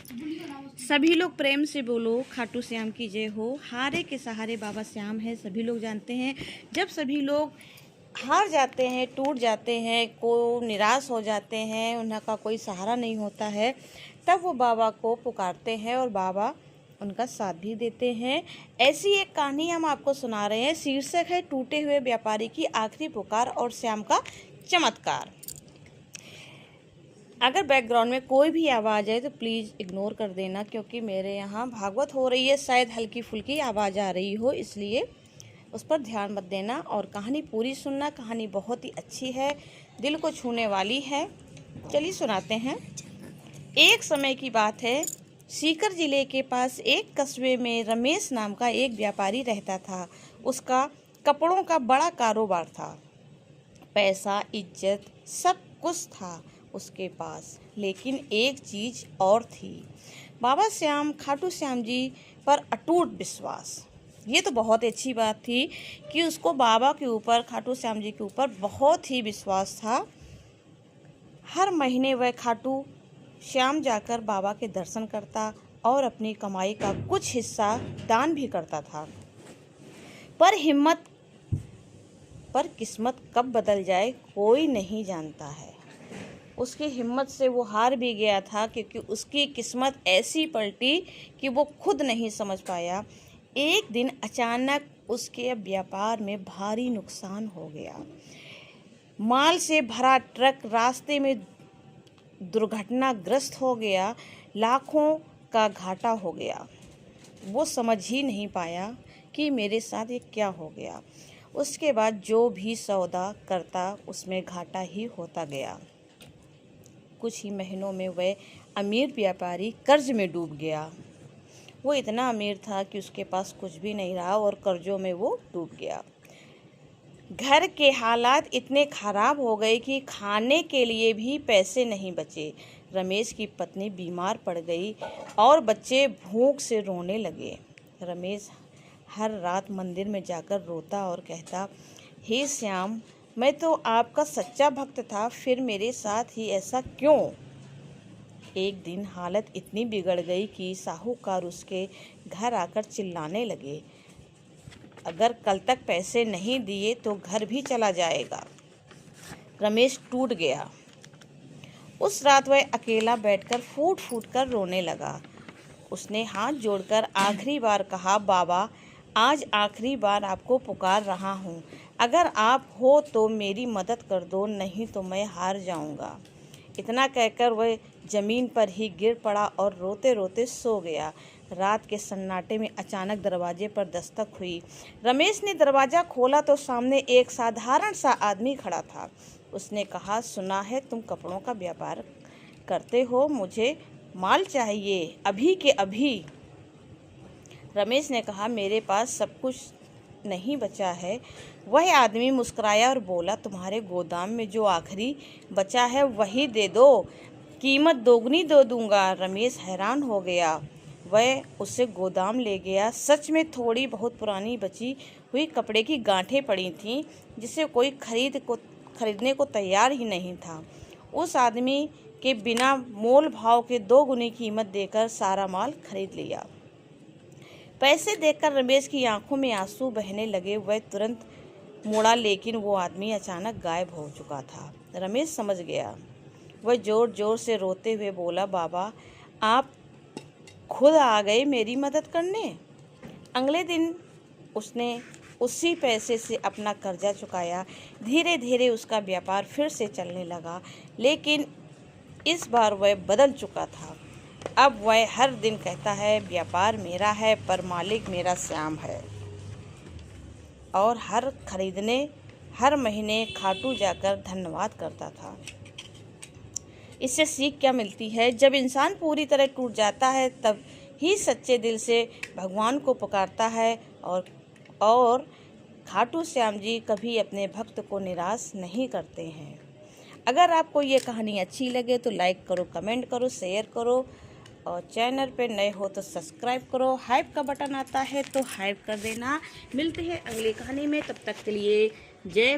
सभी लोग प्रेम से बोलो खाटू श्याम की जय हो। हारे के सहारे बाबा श्याम है, सभी लोग जानते हैं। जब सभी लोग हार जाते हैं, टूट जाते हैं, को निराश हो जाते हैं, उनका कोई सहारा नहीं होता है, तब वो बाबा को पुकारते हैं और बाबा उनका साथ भी देते हैं। ऐसी एक कहानी हम आपको सुना रहे हैं। शीर्षक है टूटे हुए व्यापारी की आखिरी पुकार और श्याम का चमत्कार। अगर बैकग्राउंड में कोई भी आवाज़ है तो प्लीज़ इग्नोर कर देना, क्योंकि मेरे यहाँ भागवत हो रही है, शायद हल्की फुल्की आवाज़ आ रही हो, इसलिए उस पर ध्यान मत देना और कहानी पूरी सुनना। कहानी बहुत ही अच्छी है, दिल को छूने वाली है। चलिए सुनाते हैं। एक समय की बात है, सीकर जिले के पास एक कस्बे में रमेश नाम का एक व्यापारी रहता था। उसका कपड़ों का बड़ा कारोबार था। पैसा, इज्जत, सब कुछ था उसके पास, लेकिन एक चीज़ और थी, बाबा श्याम, खाटू श्याम जी पर अटूट विश्वास। ये तो बहुत अच्छी बात थी कि उसको बाबा के ऊपर, खाटू श्याम जी के ऊपर बहुत ही विश्वास था। हर महीने वह खाटू श्याम जाकर बाबा के दर्शन करता और अपनी कमाई का कुछ हिस्सा दान भी करता था। पर किस्मत कब बदल जाए कोई नहीं जानता है। उसकी हिम्मत से वो हार भी गया था, क्योंकि उसकी किस्मत ऐसी पलटी कि वो खुद नहीं समझ पाया। एक दिन अचानक उसके व्यापार में भारी नुकसान हो गया। माल से भरा ट्रक रास्ते में दुर्घटनाग्रस्त हो गया। लाखों का घाटा हो गया। वो समझ ही नहीं पाया कि मेरे साथ ये क्या हो गया। उसके बाद जो भी सौदा करता उसमें घाटा ही होता गया। कुछ ही महीनों में वह अमीर व्यापारी कर्ज में डूब गया। वो इतना अमीर था कि उसके पास कुछ भी नहीं रहा और कर्जों में वो डूब गया। घर के हालात इतने खराब हो गए कि खाने के लिए भी पैसे नहीं बचे। रमेश की पत्नी बीमार पड़ गई और बच्चे भूख से रोने लगे। रमेश हर रात मंदिर में जाकर रोता और कहता, हे श्याम, मैं तो आपका सच्चा भक्त था, फिर मेरे साथ ही ऐसा क्यों? एक दिन हालत इतनी बिगड़ गई कि साहूकार उसके घर आकर चिल्लाने लगे, अगर कल तक पैसे नहीं दिए तो घर भी चला जाएगा। रमेश टूट गया। उस रात वह अकेला बैठकर फूट फूट कर रोने लगा। उसने हाथ जोड़कर आखिरी बार कहा, बाबा, आज आखिरी बार आपको पुकार रहा हूँ। अगर आप हो तो मेरी मदद कर दो, नहीं तो मैं हार जाऊँगा। इतना कहकर वह जमीन पर ही गिर पड़ा और रोते रोते सो गया। रात के सन्नाटे में अचानक दरवाजे पर दस्तक हुई। रमेश ने दरवाज़ा खोला तो सामने एक साधारण सा आदमी खड़ा था। उसने कहा, सुना है तुम कपड़ों का व्यापार करते हो, मुझे माल चाहिए अभी के अभी। रमेश ने कहा, मेरे पास सब कुछ नहीं बचा है। वह आदमी मुस्कुराया और बोला, तुम्हारे गोदाम में जो आखिरी बचा है वही दे दो, कीमत दोगुनी दे दूंगा। रमेश हैरान हो गया। वह उसे गोदाम ले गया। सच में थोड़ी बहुत पुरानी बची हुई कपड़े की गांठें पड़ी थीं, जिसे कोई खरीदने को तैयार ही नहीं था। उस आदमी के बिना मोल भाव के 2 गुनी कीमत देकर सारा माल खरीद लिया। पैसे देखकर रमेश की आंखों में आंसू बहने लगे। वह तुरंत मुड़ा, लेकिन वो आदमी अचानक गायब हो चुका था। रमेश समझ गया। वह जोर जोर से रोते हुए बोला, बाबा, आप खुद आ गए मेरी मदद करने। अगले दिन उसने उसी पैसे से अपना कर्जा चुकाया। धीरे धीरे उसका व्यापार फिर से चलने लगा, लेकिन इस बार वह बदल चुका था। अब वह हर दिन कहता है, व्यापार मेरा है पर मालिक मेरा श्याम है, और हर महीने खाटू जाकर धन्यवाद करता था। इससे सीख क्या मिलती है? जब इंसान पूरी तरह टूट जाता है तब ही सच्चे दिल से भगवान को पुकारता है, और खाटू श्याम जी कभी अपने भक्त को निराश नहीं करते हैं। अगर आपको ये कहानी अच्छी लगे तो लाइक करो, कमेंट करो, शेयर करो, और चैनल पे नए हो तो सब्सक्राइब करो। हाइप का बटन आता है तो हाइप कर देना। मिलते हैं अगली कहानी में, तब तक के लिए जय